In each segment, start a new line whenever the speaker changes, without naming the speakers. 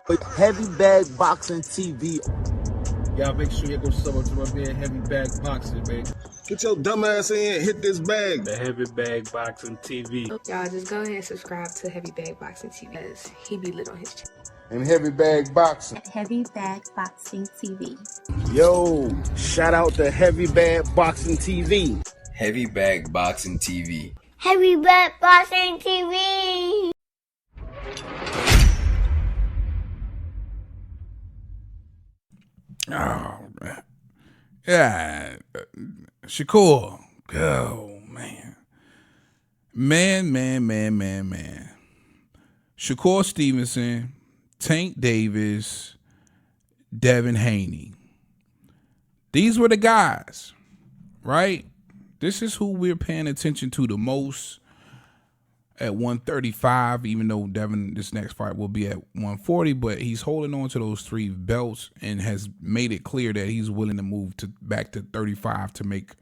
Heavy Bag Boxing TV.
Y'all make sure you go sub up to my man Heavy Bag Boxing, man.
Get your dumb ass in, hit this bag.
The Heavy Bag Boxing TV.
Y'all just go ahead and subscribe to Heavy Bag Boxing TV because he be lit on his channel.
And Heavy Bag Boxing.
Heavy Bag Boxing TV.
Yo, shout out to Heavy Bag Boxing TV.
Heavy Bag Boxing TV.
Heavy Bag Boxing TV.
Oh, man. Yeah. Shakur. Oh, man. Man. Shakur Stevenson, Tank Davis, Devin Haney. These were the guys, right? This is who we're paying attention to the most at 135, even though Devin, this next fight, will be at 140, but he's holding on to those three belts and has made it clear that he's willing to move back to 35 to make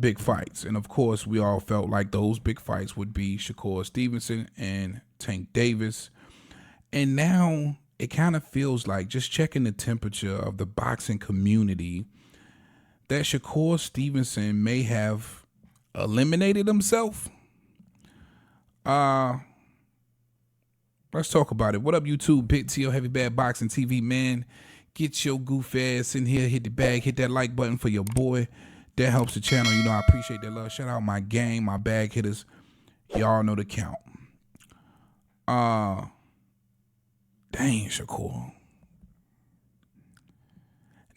big fights. And of course, we all felt like those big fights would be Shakur Stevenson and Tank Davis. And now it kind of feels like, just checking the temperature of the boxing community, that Shakur Stevenson may have eliminated himself. Let's talk about it. What up, YouTube? Big T.O. Heavy Bad Boxing TV, man. Get your goof ass in here, hit the bag, hit that like button for your boy. That helps the channel. You know, I appreciate that love. Shout out my gang, my bag hitters. Y'all know the count. Dang, Shakur.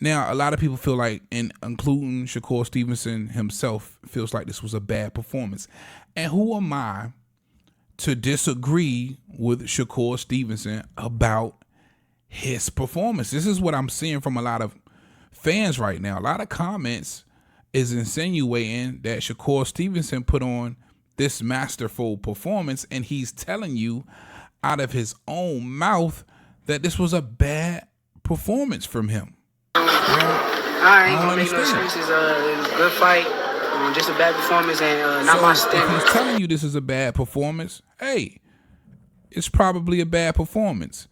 Now, a lot of people feel like, including Shakur Stevenson himself, feels like this was a bad performance. And who am I to disagree with Shakur Stevenson about his performance? This is what I'm seeing from a lot of fans right now. A lot of comments is insinuating that Shakur Stevenson put on this masterful performance, and he's telling you out of his own mouth that this was a bad performance from him.
I ain't gonna make no excuses. It was a good fight. Just a bad performance and not my standard.
If he's telling you this is a bad performance, hey, it's probably a bad performance.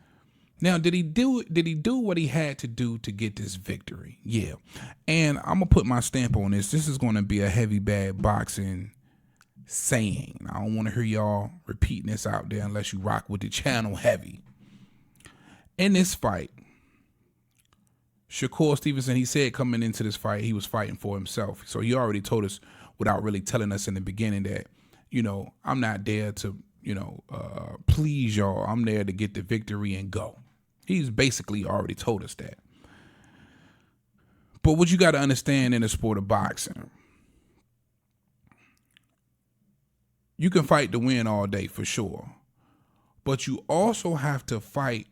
Now, did he do what he had to do to get this victory? Yeah. And I'm gonna put my stamp on this. This is gonna be a Heavy Bad Boxing saying. I don't want to hear y'all repeating this out there unless you rock with the channel heavy. In this fight, Shakur Stevenson, he said coming into this fight, he was fighting for himself. So he already told us without really telling us in the beginning that, you know, I'm not there to, please y'all. I'm there to get the victory and go. He's basically already told us that. But what you got to understand in the sport of boxing, you can fight to win all day for sure, but you also have to fight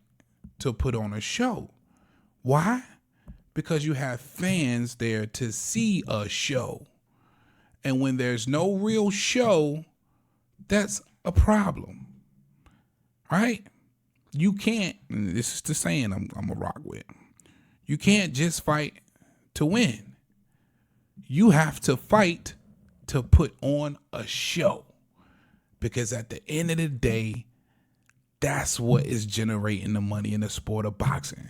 to put on a show. Why? Because you have fans there to see a show. And when there's no real show, that's a problem. Right? You can't, and this is the saying I'm going to rock with. You can't just fight to win. You have to fight to put on a show. Because at the end of the day, that's what is generating the money in the sport of boxing.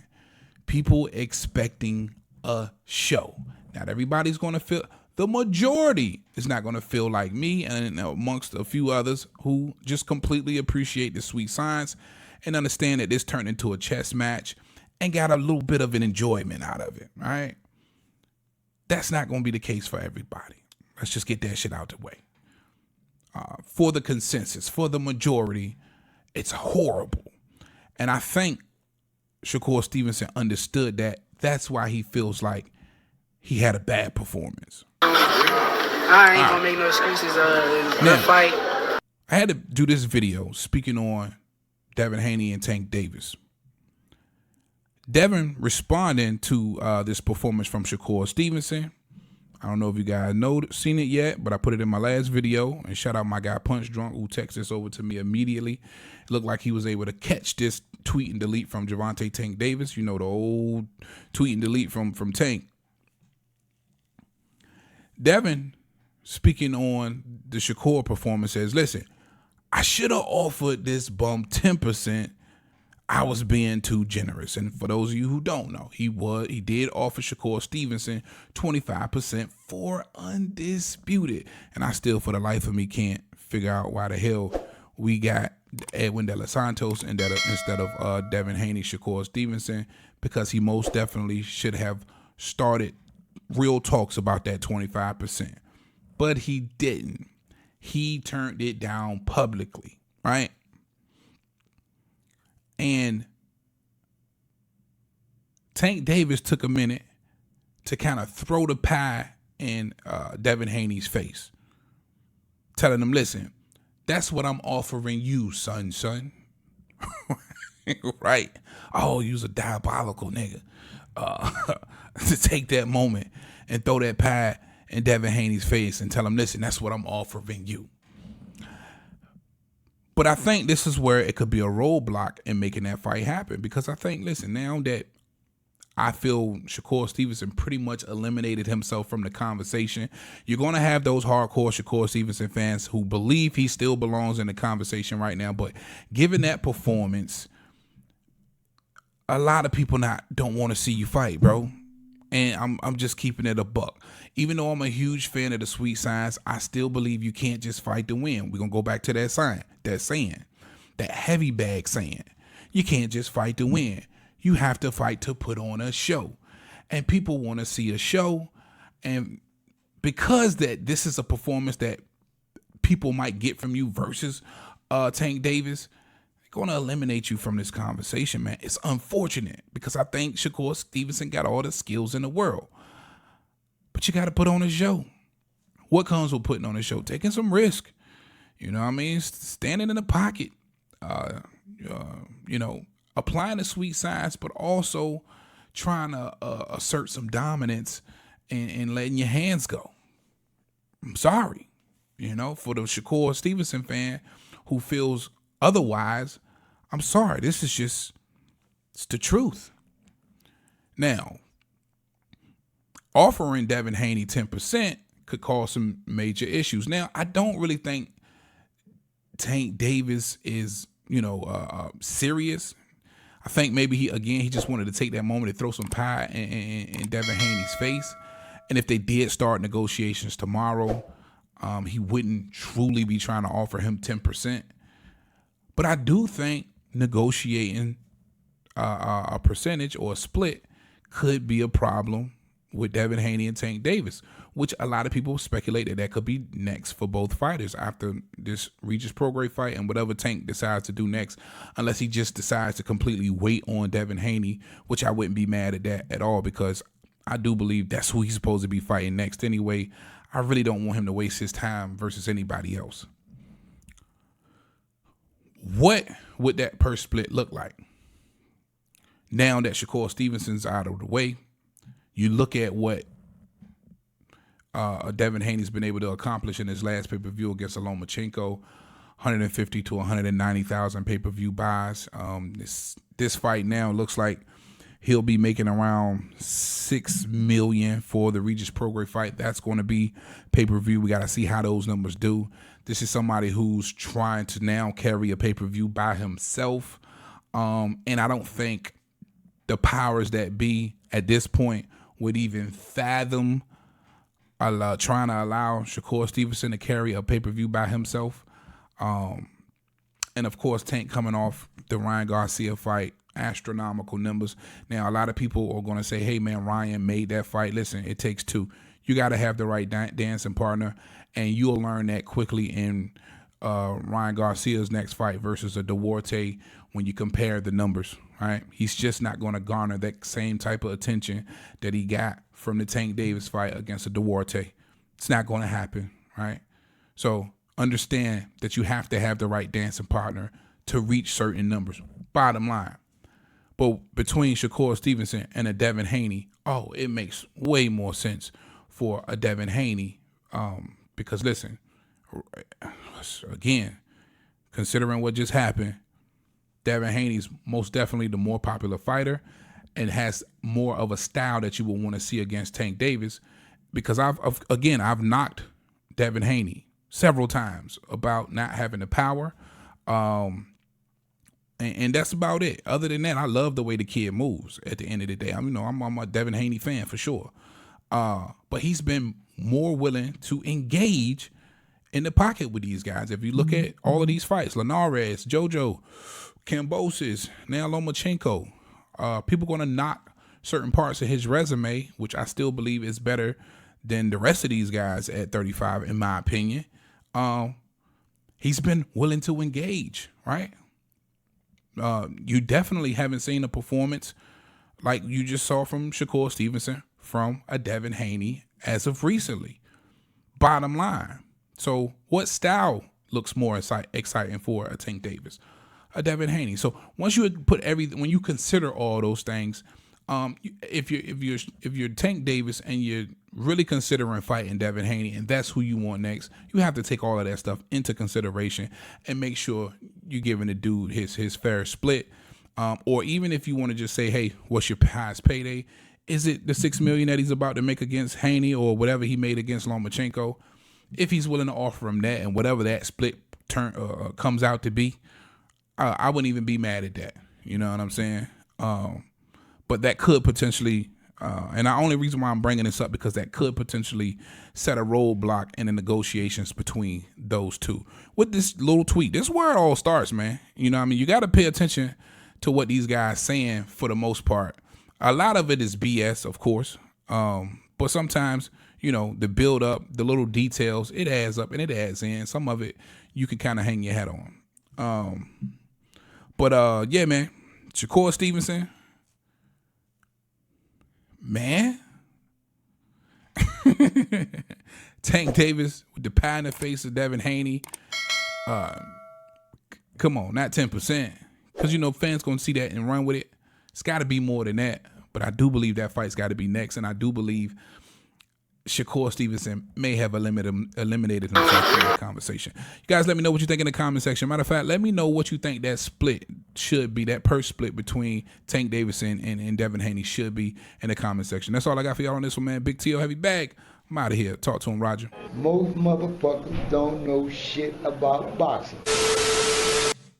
People expecting a show. Not everybody's going to feel, the majority is not going to feel like me and amongst a few others who just completely appreciate the sweet science and understand that this turned into a chess match and got a little bit of an enjoyment out of it, right? That's not going to be the case for everybody. Let's just get that shit out the way. For the consensus, for the majority, it's horrible. And I think Shakur Stevenson understood that. That's why he feels like he had a bad performance.
I ain't gonna make no excuses. It was a good fight.
I had to do this video speaking on Devin Haney and Tank Davis. Devin responding to this performance from Shakur Stevenson. I don't know if you guys seen it yet, but I put it in my last video. And shout out my guy Punch Drunk who texted this over to me immediately. It looked like he was able to catch this tweet and delete from Gervonta Tank Davis. You know, the old tweet and delete from Tank. Devin, speaking on the Shakur performance, says, listen, I should have offered this bum 10%. I was being too generous. And for those of you who don't know, he did offer Shakur Stevenson 25% for undisputed. And I still, for the life of me, can't figure out why the hell we got Edwin De Los Santos instead of Devin Haney, Shakur Stevenson, because he most definitely should have started real talks about that 25%. But he didn't. He turned it down publicly, right? And Tank Davis took a minute to kind of throw the pie in Devin Haney's face, telling him, listen, that's what I'm offering you, son. Right? Oh, you's a diabolical nigga. To take that moment and throw that pie in Devin Haney's face and tell him, listen, that's what I'm offering you. But I think this is where it could be a roadblock in making that fight happen, because I think, listen, now that I feel Shakur Stevenson pretty much eliminated himself from the conversation, you're going to have those hardcore Shakur Stevenson fans who believe he still belongs in the conversation right now. But given that performance, a lot of people don't want to see you fight, bro. And I'm just keeping it a buck. Even though I'm a huge fan of the sweet science, I still believe you can't just fight to win. We're going to go back to that saying, that heavy bag saying. You can't just fight to win. You have to fight to put on a show. And people want to see a show. And because this is a performance that people might get from you versus Tank Davis, going to eliminate you from this conversation, man. It's unfortunate because I think Shakur Stevenson got all the skills in the world. But you got to put on a show. What comes with putting on a show? Taking some risk. You know what I mean? Standing in the pocket. Applying the sweet science, but also trying to assert some dominance and letting your hands go. I'm sorry. For the Shakur Stevenson fan who feels otherwise, I'm sorry. This is it's the truth. Now, offering Devin Haney 10% could cause some major issues. Now, I don't really think Tank Davis is, serious. I think maybe he just wanted to take that moment to throw some pie in Devin Haney's face. And if they did start negotiations tomorrow, he wouldn't truly be trying to offer him 10%. But I do think negotiating a percentage or a split could be a problem with Devin Haney and Tank Davis, which a lot of people speculate that could be next for both fighters after this Regis Prograis fight and whatever Tank decides to do next, unless he just decides to completely wait on Devin Haney, which I wouldn't be mad at that at all, because I do believe that's who he's supposed to be fighting next anyway. I really don't want him to waste his time versus anybody else. What would that purse split look like? Now that Shakur Stevenson's out of the way, you look at what Devin Haney's been able to accomplish in his last pay-per-view against Lomachenko, 150 to 190,000 pay-per-view buys. This fight now looks like he'll be making around $6 million for the Regis Prograis fight. That's going to be pay-per-view. We got to see how those numbers do. This is somebody who's trying to now carry a pay-per-view by himself. And I don't think the powers that be at this point would even fathom trying to allow Shakur Stevenson to carry a pay-per-view by himself. And of course, Tank coming off the Ryan Garcia fight, astronomical numbers. Now, a lot of people are going to say, hey, man, Ryan made that fight. Listen, it takes two. You got to have the right dancing partner, and you'll learn that quickly in Ryan Garcia's next fight versus a Duarte when you compare the numbers, right? He's just not going to garner that same type of attention that he got from the Tank Davis fight against a Duarte. It's not going to happen, right? So understand that you have to have the right dancing partner to reach certain numbers, bottom line. But between Shakur Stevenson and a Devin Haney, it makes way more sense for a Devin Haney because, listen, again, considering what just happened, Devin Haney's most definitely the more popular fighter and has more of a style that you will want to see against Tank Davis, because I've knocked Devin Haney several times about not having the power. And that's about it. Other than that, I love the way the kid moves at the end of the day. I'm a Devin Haney fan for sure. But he's been more willing to engage in the pocket with these guys. If you look at all of these fights, Linares, JoJo, Kambosos, now Lomachenko, people going to knock certain parts of his resume, which I still believe is better than the rest of these guys at 35, in my opinion. He's been willing to engage, right? You definitely haven't seen a performance like you just saw from Shakur Stevenson, from a Devin Haney as of recently. Bottom line. So what style looks more exciting for a Tank Davis? A Devin Haney. So once you put everything, when you consider all those things, if you're Tank Davis and you're really considering fighting Devin Haney and that's who you want next, you have to take all of that stuff into consideration and make sure you're giving the dude his fair split. Or even if you want to just say, hey, what's your highest payday? Is it the $6 million that he's about to make against Haney or whatever he made against Lomachenko? If he's willing to offer him that and whatever that split comes out to be, I wouldn't even be mad at that. You know what I'm saying? But that could potentially, and the only reason why I'm bringing this up because that could potentially set a roadblock in the negotiations between those two. With this little tweet, this is where it all starts, man. You know what I mean? You got to pay attention to what these guys saying for the most part. A lot of it is BS, of course. But sometimes, you know, the build up, the little details, it adds up and it adds in. Some of it you can kind of hang your hat on. But yeah, man, Shakur Stevenson, man. Tank Davis with the pie in the face of Devin Haney. Come on, not 10%. Because, you know, fans going to see that and run with it. It's got to be more than that. But I do believe that fight's got to be next. And I do believe Shakur Stevenson may have eliminated himself from that conversation. You guys let me know what you think in the comment section. Matter of fact, let me know what you think that split should be, that purse split between Tank Davidson and Devin Haney should be in the comment section. That's all I got for y'all on this one, man. Big T.O. Heavy Bag. I'm out of here. Talk to him, Roger.
Most motherfuckers don't know shit about boxing.